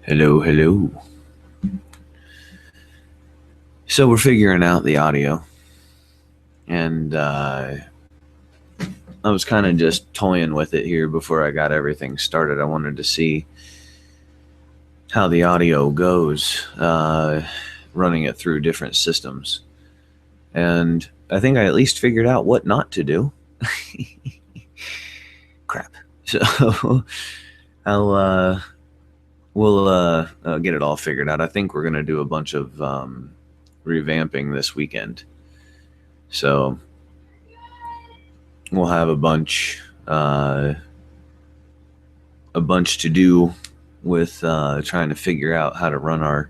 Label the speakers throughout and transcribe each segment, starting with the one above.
Speaker 1: Hello, hello. So we're figuring out the audio, and I was kind of just toying with it here before I got everything started. I wanted to see how the audio goes, running it through different systems, and I think I at least figured out what not to do. Crap. So we'll get it all figured out. I think we're gonna do a bunch of revamping this weekend, so we'll have a bunch to do with trying to figure out how to run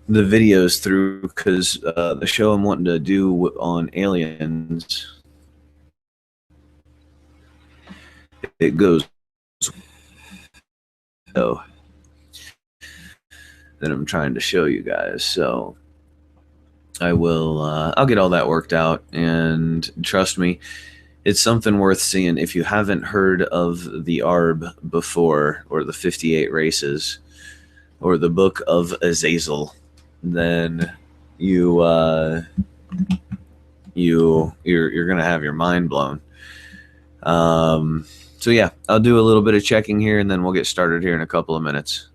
Speaker 1: the videos through, because the show I'm wanting to do on aliens, it goes so that I'm trying to show you guys. So I'll get all that worked out, and trust me, it's something worth seeing. If you haven't heard of the ARB before, or the 58 races, or the Book of Azazel, then you're gonna have your mind blown. So yeah, I'll do a little bit of checking here, and then we'll get started here in a couple of minutes.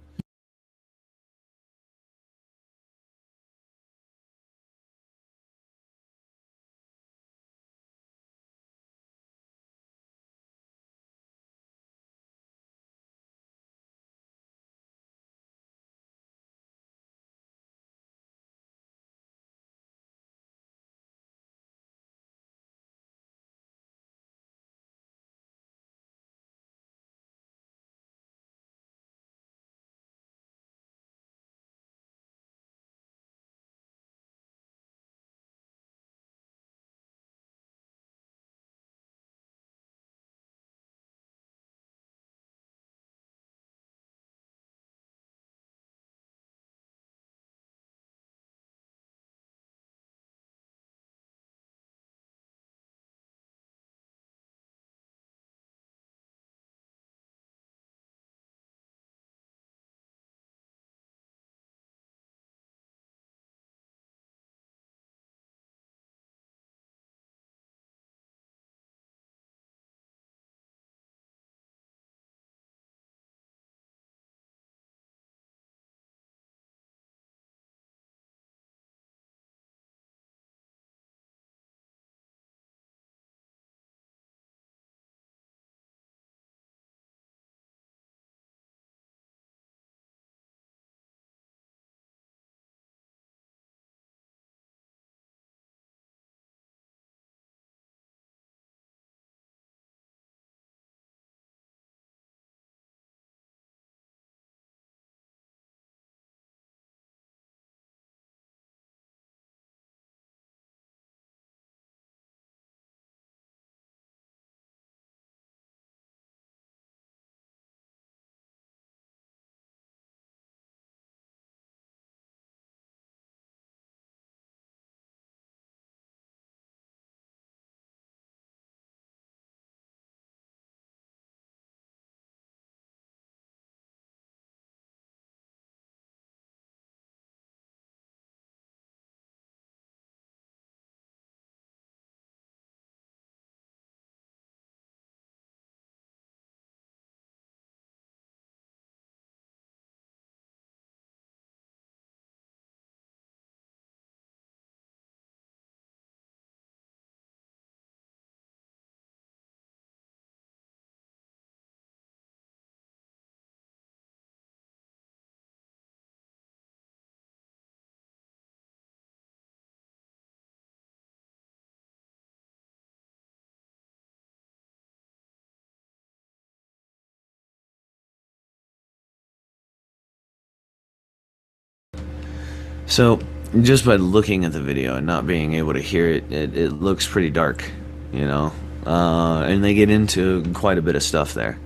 Speaker 1: So just by looking at the video and not being able to hear it, it looks pretty dark, you know, and they get into quite a bit of stuff there.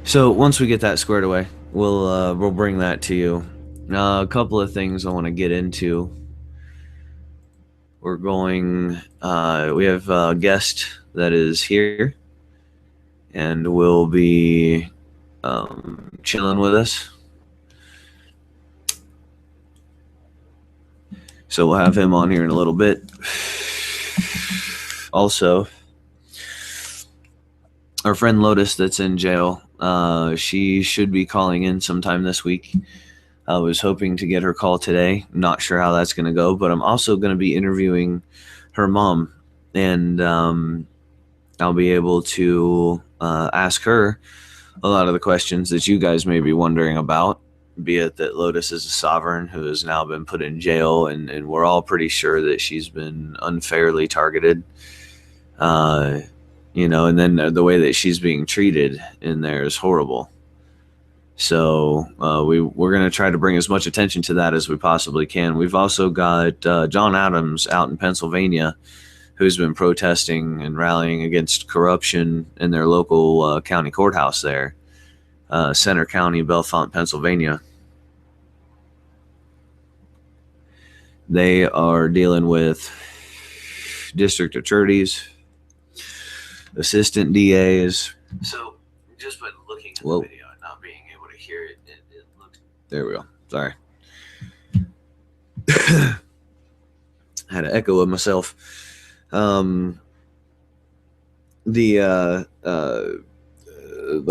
Speaker 1: So once we get that squared away, we'll bring that to you. A couple of things I want to get into. We're going. We have a guest that is here, and will be chilling with us. So we'll have him on here in a little bit. Also, our friend Lotus that's in jail, she should be calling in sometime this week. I was hoping to get her call today. Not sure how that's going to go, but I'm also going to be interviewing her mom, and I'll be able to ask her a lot of the questions that you guys may be wondering about, be it that Lotus is a sovereign who has now been put in jail, and we're all pretty sure that she's been unfairly targeted. And then the way that she's being treated in there is horrible. So we're going to try to bring as much attention to that as we possibly can. We've also got John Adams out in Pennsylvania, who's been protesting and rallying against corruption in their local county courthouse there, Center County, Bellefonte, Pennsylvania. They are dealing with district attorneys, assistant DAs. So just by looking at the video and not being able to hear it, it looks... There we go. Sorry. Had an echo of myself. The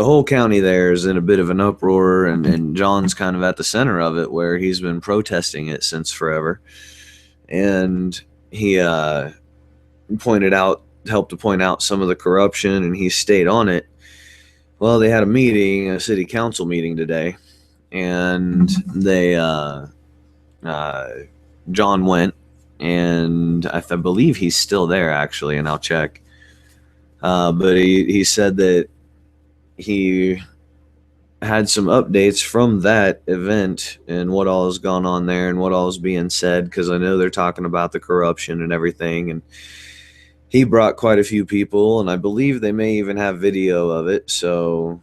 Speaker 1: whole county there is in a bit of an uproar, and John's kind of at the center of it, where he's been protesting it since forever. And he helped to point out some of the corruption, and he stayed on it. Well, they had a city council meeting today, and John went, and I believe he's still there, actually, and I'll check. But he said that he had some updates from that event and what all has gone on there and what all is being said, because I know they're talking about the corruption and everything, and he brought quite a few people, and I believe they may even have video of it. So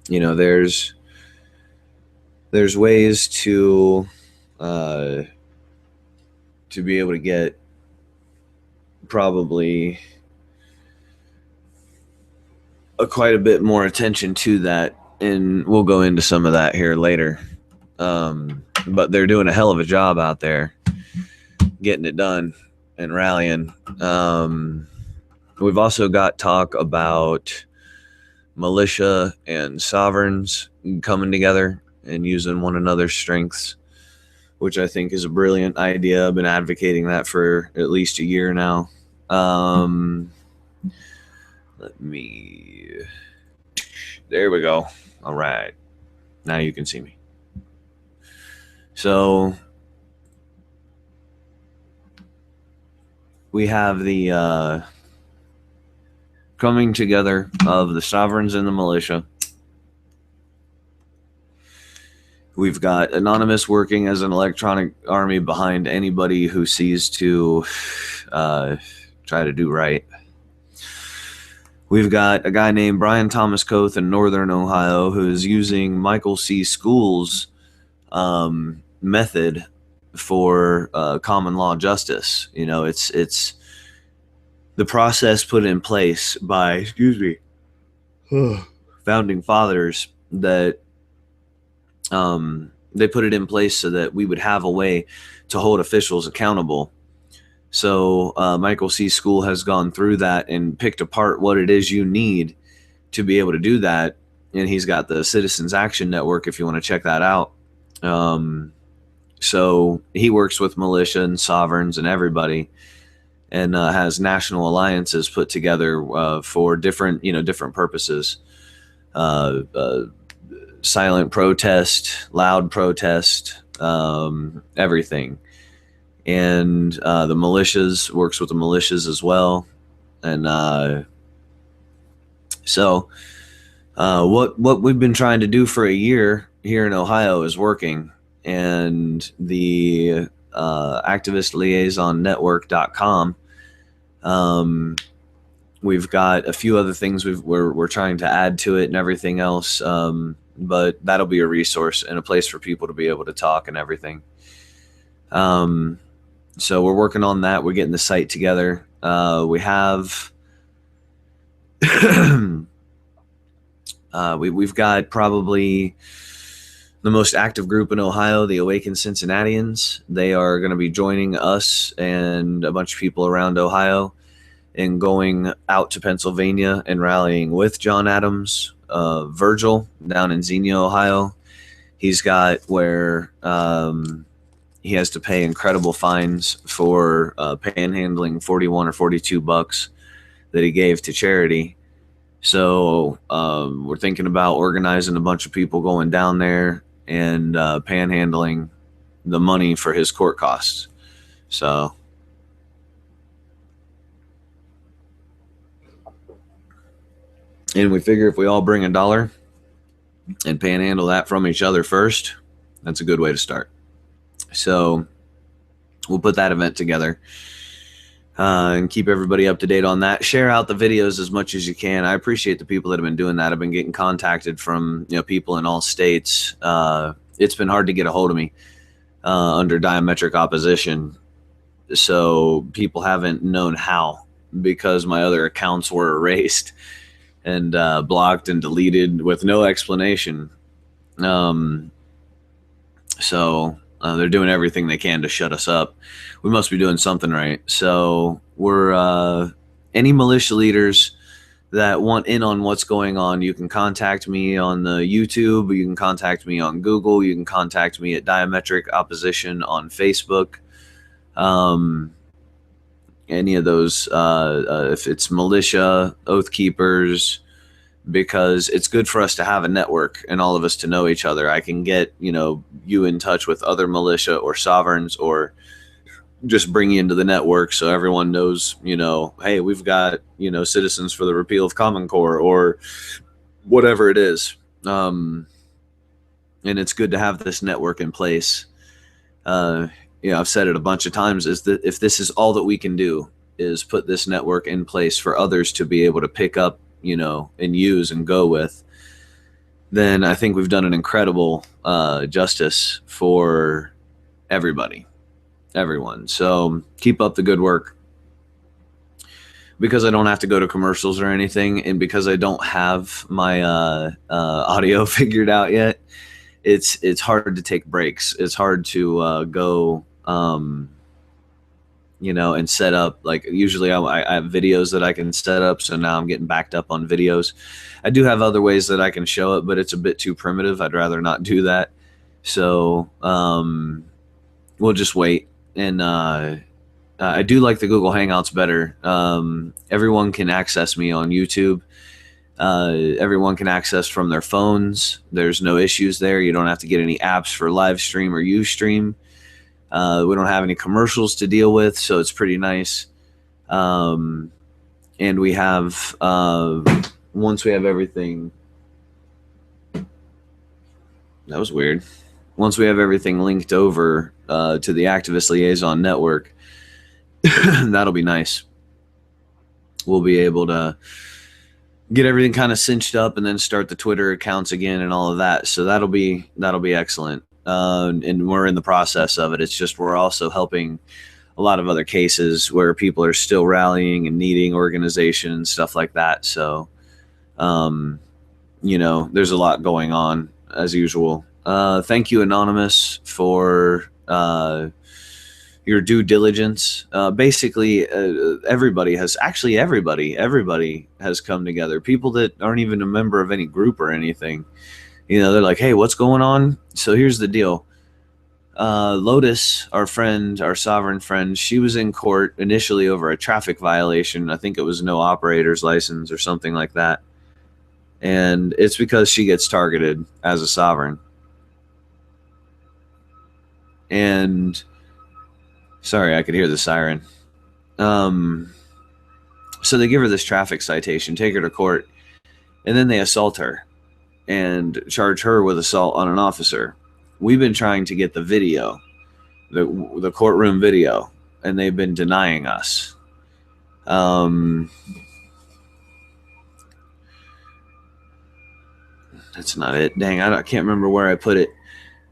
Speaker 1: there's ways to be able to get probably quite a bit more attention to that, and we'll go into some of that here later. But they're doing a hell of a job out there getting it done and rallying. We've also got talk about militia and sovereigns coming together and using one another's strengths, which I think is a brilliant idea. I've been advocating that for at least a year now. There we go. All right. Now you can see me. So we have the coming together of the sovereigns and the militia. We've got Anonymous working as an electronic army behind anybody who sees to try to do right. We've got a guy named Brian Thomas Coth in Northern Ohio who is using Michael C. School's method for common law justice. It's the process put in place by, founding fathers that they put it in place so that we would have a way to hold officials accountable. So Michael C. School has gone through that and picked apart what it is you need to be able to do that. And he's got the Citizens Action Network, if you want to check that out. So he works with militia and sovereigns and everybody, and has national alliances put together for different purposes. Silent protest, loud protest, everything. And the militias, works with the militias as well. And so what we've been trying to do for a year here in Ohio is working. And the activistliaisonnetwork.com, we've got a few other things we're trying to add to it and everything else. But that'll be a resource and a place for people to be able to talk and everything. So we're working on that. We're getting the site together. We have we've got probably the most active group in Ohio, the Awakened Cincinnatians. They are going to be joining us and a bunch of people around Ohio and going out to Pennsylvania and rallying with John Adams. Virgil down in Xenia, Ohio. He's got where he has to pay incredible fines for panhandling 41 or 42 bucks that he gave to charity. So we're thinking about organizing a bunch of people going down there and panhandling the money for his court costs. So and we figure if we all bring $1 and panhandle that from each other first, that's a good way to start. So we'll put that event together and keep everybody up to date on that. Share out the videos as much as you can. I appreciate the people that have been doing that. I've been getting contacted from people in all states. It's been hard to get a hold of me under diametric opposition. So people haven't known how, because my other accounts were erased and blocked and deleted with no explanation. So they're doing everything they can to shut us up. We must be doing something right. So we're any militia leaders that want in on what's going on, you can contact me on the YouTube, you can contact me on Google, you can contact me at Diametric Opposition on Facebook. Any of those, if it's militia, Oath Keepers, because it's good for us to have a network and all of us to know each other. I can get, you in touch with other militia or sovereigns, or just bring you into the network so everyone knows, hey, we've got, Citizens for the Repeal of Common Core or whatever it is. And it's good to have this network in place. I've said it a bunch of times, is that if this is all that we can do is put this network in place for others to be able to pick up, and use and go with, then I think we've done an incredible justice for everyone. So keep up the good work. Because I don't have to go to commercials or anything, and because I don't have my audio figured out yet, it's hard to take breaks. It's hard to go and set up, like usually I have videos that I can set up. So now I'm getting backed up on videos. I do have other ways that I can show it, but it's a bit too primitive. I'd rather not do that. So we'll just wait. And I do like the Google Hangouts better. Everyone can access me on YouTube. Everyone can access from their phones. There's no issues there. You don't have to get any apps for live stream or Ustream. We don't have any commercials to deal with, so it's pretty nice. And we have, once we have everything, that was weird. Once we have everything linked over to the Activist Liaison Network, that'll be nice. We'll be able to get everything kind of cinched up and then start the Twitter accounts again and all of that. So that'll be excellent. And we're in the process of it. It's just we're also helping a lot of other cases where people are still rallying and needing organization and stuff like that. So, there's a lot going on as usual. Thank you, Anonymous, for your due diligence. Basically, everybody has come together. People that aren't even a member of any group or anything. They're like, hey, what's going on? So here's the deal. Lotus, our sovereign friend, she was in court initially over a traffic violation. I think it was no operator's license or something like that. And it's because she gets targeted as a sovereign. And sorry, I could hear the siren. So they give her this traffic citation, take her to court, and then they assault her and charge her with assault on an officer. We've been trying to get the video, the courtroom video, and they've been denying us. That's not it. Dang, I can't remember where I put it.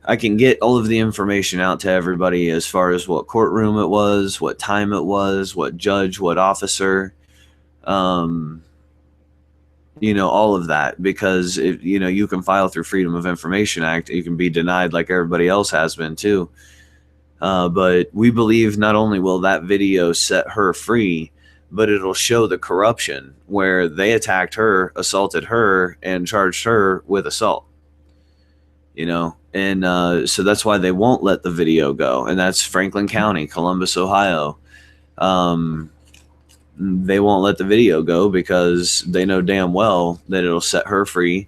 Speaker 1: I can get all of the information out to everybody as far as what courtroom it was, what time it was, what judge, what officer. you know, all of that, because you know, you can file through Freedom of Information Act, you can be denied like everybody else has been too. But we believe not only will that video set her free, but it'll show the corruption where they attacked her, assaulted her, and charged her with assault. You know, and so that's why they won't let the video go, and that's Franklin County, Columbus, Ohio. They won't let the video go because they know damn well that it'll set her free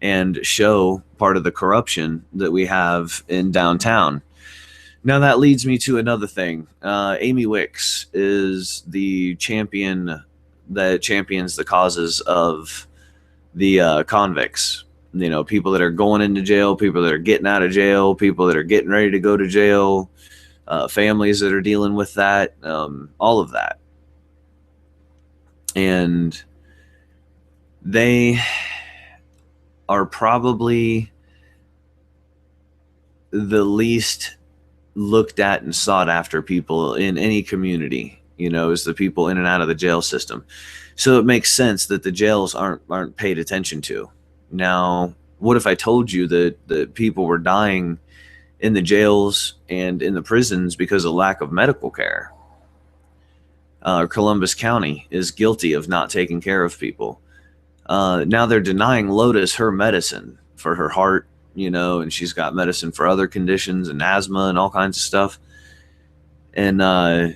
Speaker 1: and show part of the corruption that we have in downtown. Now that leads me to another thing. Amy Wicks is the champion that champions the causes of the convicts. You know, people that are going into jail, people that are getting out of jail, people that are getting ready to go to jail, families that are dealing with that, all of that. And they are probably the least looked at and sought after people in any community, you know, is the people in and out of the jail system. So it makes sense that the jails aren't paid attention to. Now, what if I told you that people were dying in the jails and in the prisons because of lack of medical care? Columbus County is guilty of not taking care of people. Now they're denying Lotus her medicine for her heart, you know, and she's got medicine for other conditions and asthma and all kinds of stuff. And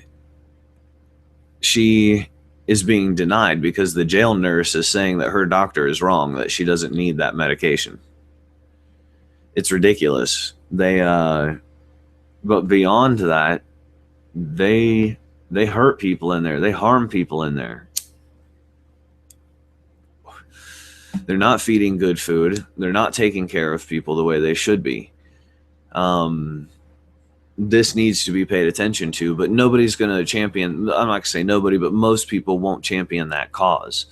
Speaker 1: she is being denied because the jail nurse is saying that her doctor is wrong, that she doesn't need that medication. It's ridiculous. But beyond that, they hurt people in there. They harm people in there. They're not feeding good food. They're not taking care of people the way they should be. This needs to be paid attention to, but nobody's going to champion. I'm not going to say nobody, but most people won't champion that cause.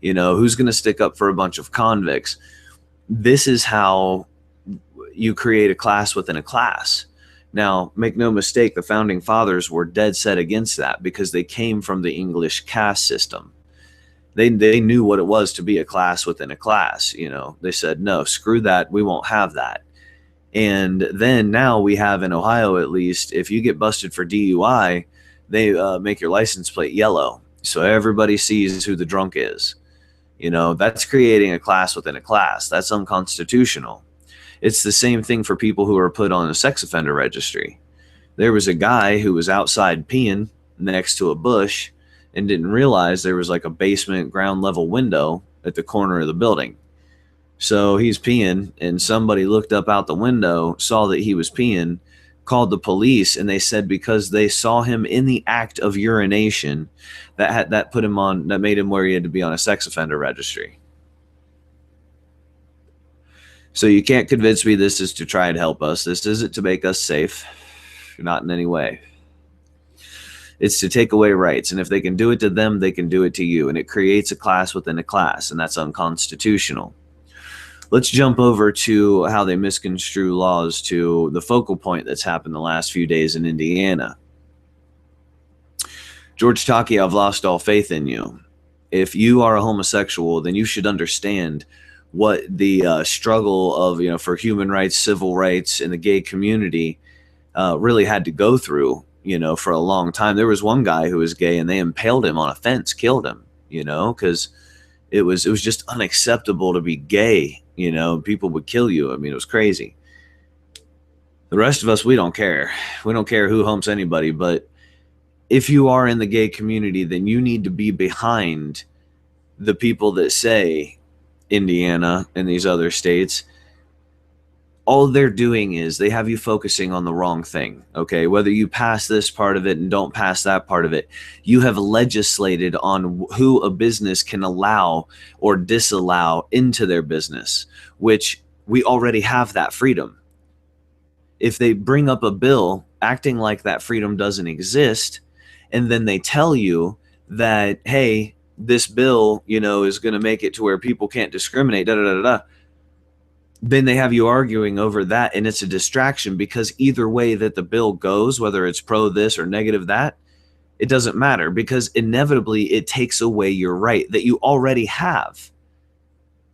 Speaker 1: You know, who's going to stick up for a bunch of convicts? This is how you create a class within a class. Now, make no mistake, the founding fathers were dead set against that because they came from the English caste system. They knew what it was to be a class within a class. You know, they said, no, screw that. We won't have that. And then now we have in Ohio, at least, if you get busted for DUI, they make your license plate yellow. So everybody sees who the drunk is. You know, that's creating a class within a class. That's unconstitutional. It's the same thing for people who are put on a sex offender registry. There was a guy who was outside peeing next to a bush and didn't realize there was like a basement ground level window at the corner of the building. So he's peeing, and somebody looked up out the window, saw that he was peeing, called the police, and they said because they saw him in the act of urination, that put him on, that made him where he had to be on a sex offender registry. So you can't convince me this is to try and help us. This isn't to make us safe, not in any way. It's to take away rights, and if they can do it to them, they can do it to you, and it creates a class within a class, and that's unconstitutional. Let's jump over to how they misconstrue laws to the focal point that's happened the last few days in Indiana. George Takei, I've lost all faith in you. If you are a homosexual, then you should understand what the struggle of, you know, for human rights, civil rights in the gay community really had to go through, you know, for a long time. There was one guy who was gay and they impaled him on a fence, killed him, you know, because it was just unacceptable to be gay. You know, people would kill you. I mean, it was crazy. The rest of us, we don't care. We don't care who humps anybody. But if you are in the gay community, then you need to be behind the people that say Indiana and these other states, all they're doing is they have you focusing on the wrong thing. Okay, whether you pass this part of it and don't pass that part of it, you have legislated on who a business can allow or disallow into their business, which we already have that freedom. If they bring up a bill acting like that freedom doesn't exist, and then they tell you that, hey, this bill, you know, is going to make it to where people can't discriminate, da da da da, then they have you arguing over that, and it's a distraction because either way that the bill goes, whether it's pro this or negative that, it doesn't matter because inevitably it takes away your right that you already have.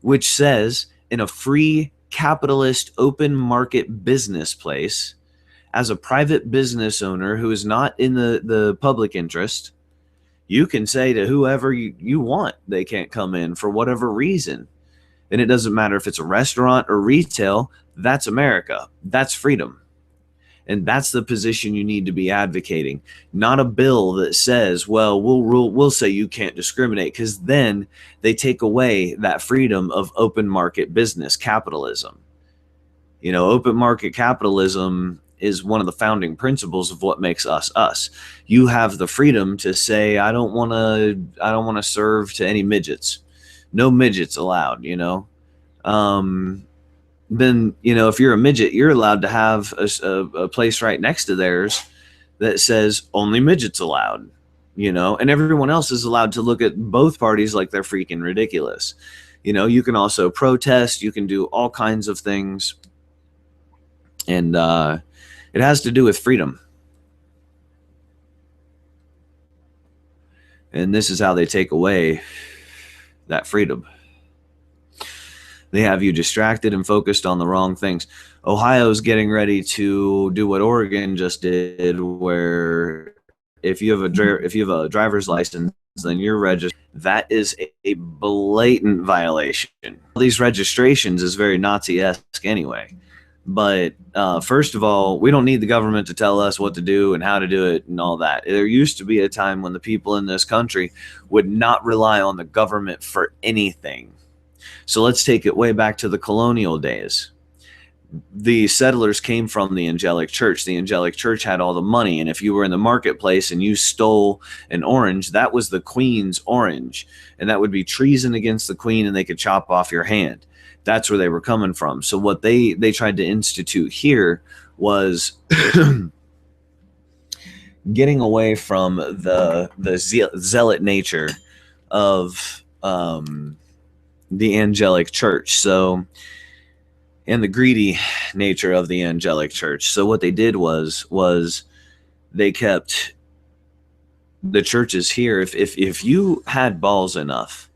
Speaker 1: which says in a free capitalist open market business place, as a private business owner who is not in the public interest, you can say to whoever you want they can't come in for whatever reason. And it doesn't matter if it's a restaurant or retail. That's America. That's freedom. And that's the position you need to be advocating, not a bill that says, well, we'll say you can't discriminate, because then they take away that freedom of open market business capitalism. You know, open market capitalism is one of the founding principles of what makes us us. You have the freedom to say, I don't want to serve to any midgets. No midgets allowed, you know. Then, you know, if you're a midget, you're allowed to have a place right next to theirs that says only midgets allowed, you know, and everyone else is allowed to look at both parties like they're freaking ridiculous. You know, you can also protest, you can do all kinds of things. And it has to do with freedom. And this is how they take away that freedom. They have you distracted and focused on the wrong things. Ohio's getting ready to do what Oregon just did, where if you have a driver's license, then you're registered. That is a blatant violation. These registrations is very Nazi-esque anyway. But first of all, we don't need the government to tell us what to do and how to do it and all that. There used to be a time when the people in this country would not rely on the government for anything. So let's take it way back to the colonial days. The settlers came from the angelic church. The angelic church had all the money, and if you were in the marketplace and you stole an orange, that was the queen's orange, and that would be treason against the queen, and they could chop off your hand. That's where they were coming from. So what they tried to institute here was getting away from the zealot nature of the angelic church. So, and the greedy nature of the angelic church. So what they did was they kept the churches here. If you had balls enough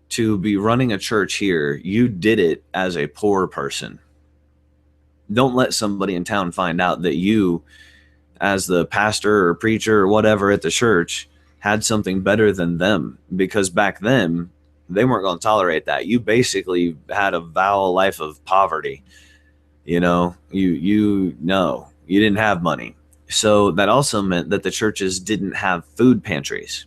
Speaker 1: to be running a church here, you did it as a poor person. Don't let somebody in town find out that you, as the pastor or preacher or whatever at the church, had something better than them, because back then they weren't going to tolerate that. You basically had a foul life of poverty. You know, you didn't have money. So that also meant that the churches didn't have food pantries.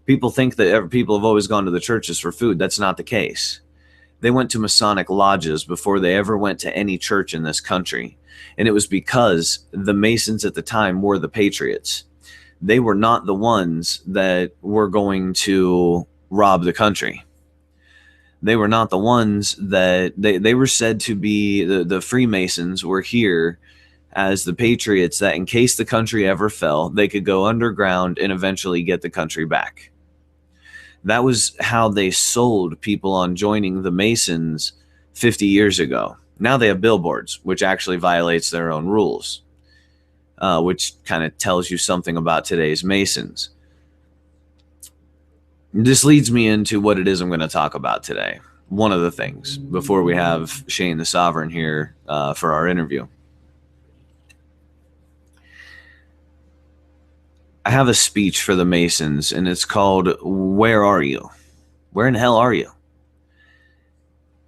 Speaker 1: People think that people have always gone to the churches for food. That's not the case. They went to Masonic lodges before they ever went to any church in this country. And it was because the Masons at the time were the Patriots. They were not the ones that were going to rob the country. They were not the ones that they were said to be. The Freemasons were here as the Patriots, that in case the country ever fell, they could go underground and eventually get the country back. That was how they sold people on joining the Masons 50 years ago. Now they have billboards, which actually violates their own rules, which kind of tells you something about today's Masons. This leads me into what it is I'm going to talk about today. One of the things, before we have Shane the Sovereign here for our interview. I have a speech for the Masons, and it's called, Where Are You? Where in hell are you?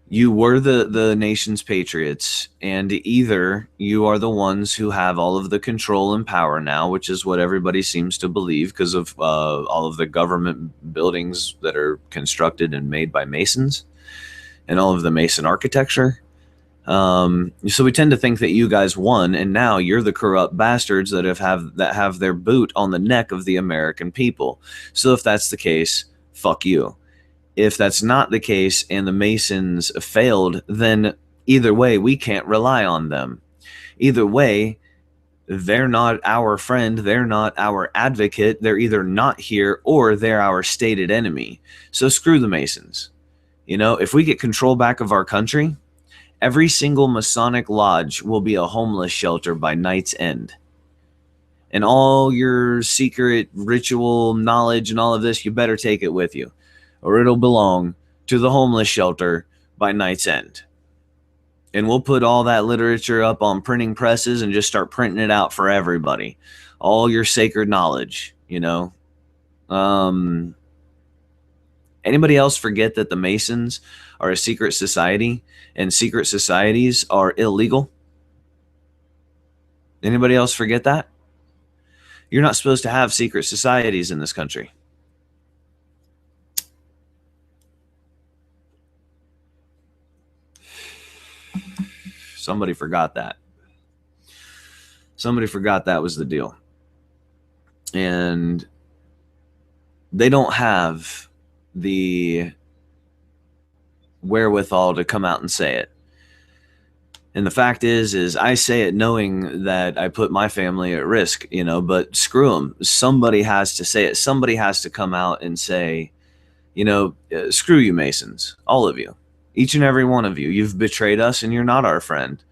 Speaker 1: You were the nation's patriots, and either you are the ones who have all of the control and power now, which is what everybody seems to believe because of all of the government buildings that are constructed and made by Masons and all of the Mason architecture. So we tend to think that you guys won, and now you're the corrupt bastards that have their boot on the neck of the American people. So if that's the case, fuck you. If that's not the case and the Masons failed, then either way, we can't rely on them. Either way, they're not our friend, they're not our advocate, they're either not here or they're our stated enemy. So screw the Masons. You know, if we get control back of our country, every single Masonic lodge will be a homeless shelter by night's end. And all your secret ritual knowledge and all of this, you better take it with you, or it'll belong to the homeless shelter by night's end. And we'll put all that literature up on printing presses and just start printing it out for everybody. All your sacred knowledge, you know. Anybody else forget that the Masons are a secret society and secret societies are illegal? Anybody else forget that? You're not supposed to have secret societies in this country. Somebody forgot that. Somebody forgot that was the deal. And they don't have the wherewithal to come out and say it. And the fact is I say it knowing that I put my family at risk, you know, but screw them. Somebody has to say it. Somebody has to come out and say, you know, screw you, Masons, all of you, each and every one of you. You've betrayed us and you're not our friend.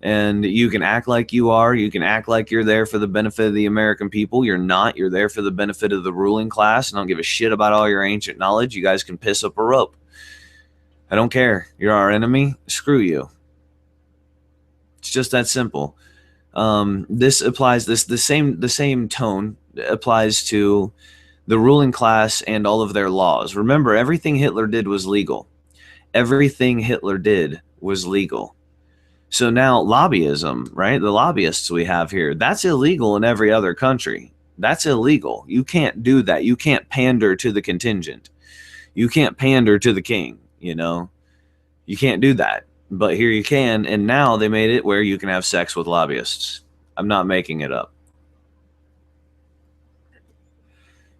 Speaker 1: And you can act like you are. You can act like you're there for the benefit of the American people. You're not. You're there for the benefit of the ruling class. And I don't give a shit about all your ancient knowledge. You guys can piss up a rope. I don't care. You're our enemy. Screw you. It's just that simple. This applies. The same tone applies to the ruling class and all of their laws. Remember, everything Hitler did was legal. Everything Hitler did was legal. So now lobbyism, right? The lobbyists we have here, that's illegal in every other country. That's illegal. You can't do that. You can't pander to the contingent. You can't pander to the king, you know? You can't do that. But here you can, and now they made it where you can have sex with lobbyists. I'm not making it up.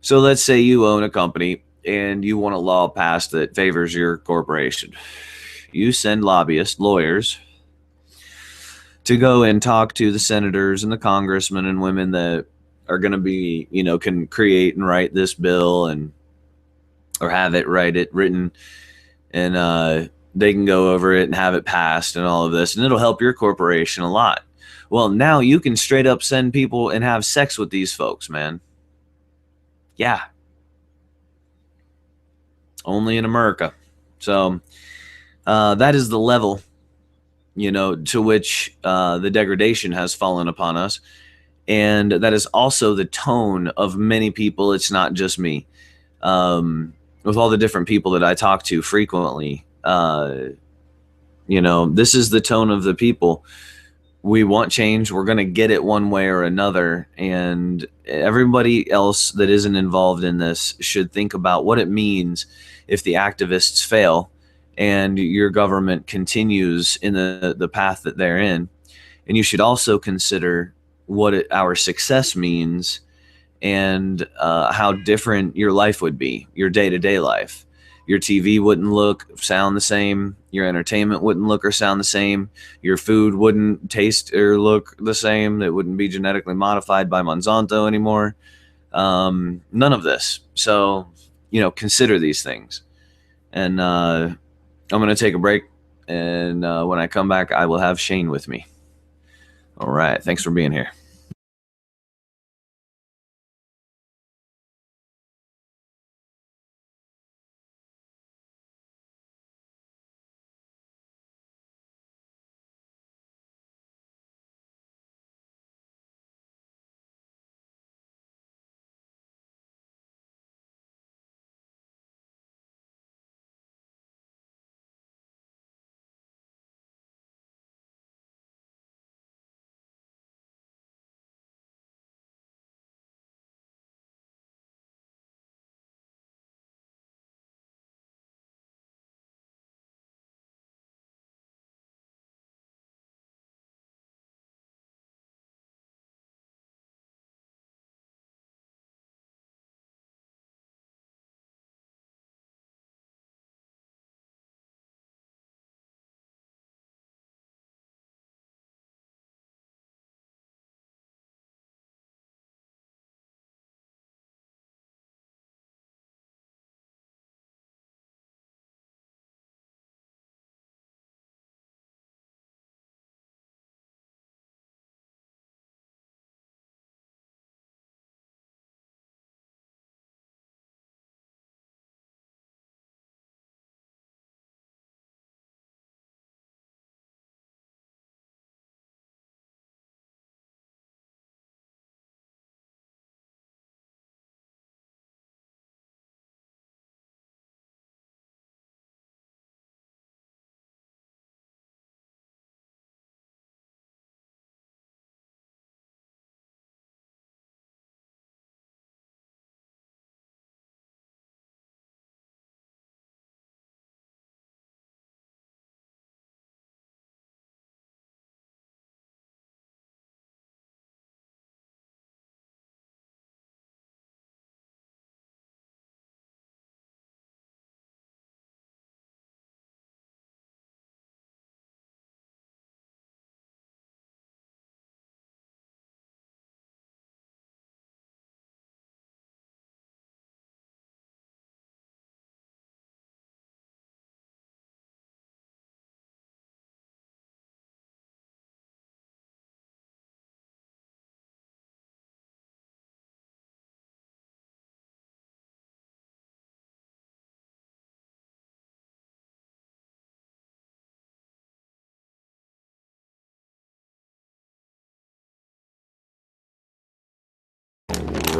Speaker 1: So let's say you own a company and you want a law passed that favors your corporation. You send lobbyists, lawyers, to go and talk to the senators and the congressmen and women that are going to be, you know, can create and write this bill and or have it written, and they can go over it and have it passed and all of this, and it'll help your corporation a lot. Well, now you can straight up send people and have sex with these folks, man. Yeah. Only in America. So that is the level, you know, to which the degradation has fallen upon us. And that is also the tone of many people. It's not just me. With all the different people that I talk to frequently, you know, this is the tone of the people. We want change. We're going to get it one way or another. And everybody else that isn't involved in this should think about what it means if the activists fail and your government continues in the path that they're in. And you should also consider what our success means and how different your life would be, your day-to-day life. Your TV wouldn't look, sound the same. Your entertainment wouldn't look or sound the same. Your food wouldn't taste or look the same. It wouldn't be genetically modified by Monsanto anymore. None of this. So, you know, consider these things. And I'm going to take a break. And when I come back, I will have Shane with me. All right. Thanks for being here.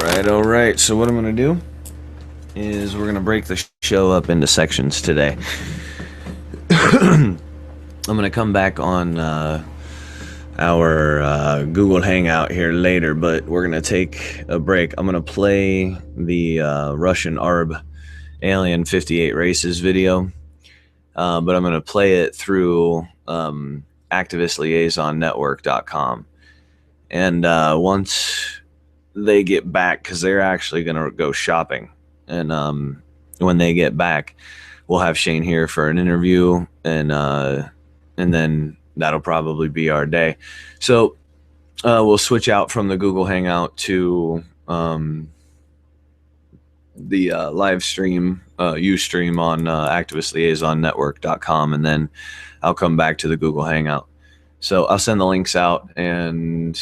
Speaker 1: All right. So what I'm gonna do is we're gonna break the show up into sections today. I'm gonna come back on our Google Hangout here later, but we're gonna take a break. I'm gonna play the Russian ARB Alien 58 Races video, but I'm gonna play it through activistliaisonnetwork.com, and once they get back, because they're actually gonna go shopping, and when they get back, we'll have Shane here for an interview, and then that'll probably be our day. So we'll switch out from the Google Hangout to the live stream, Ustream on activistliaisonnetwork.com, and then I'll come back to the Google Hangout. So I'll send the links out, and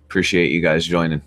Speaker 1: appreciate you guys joining.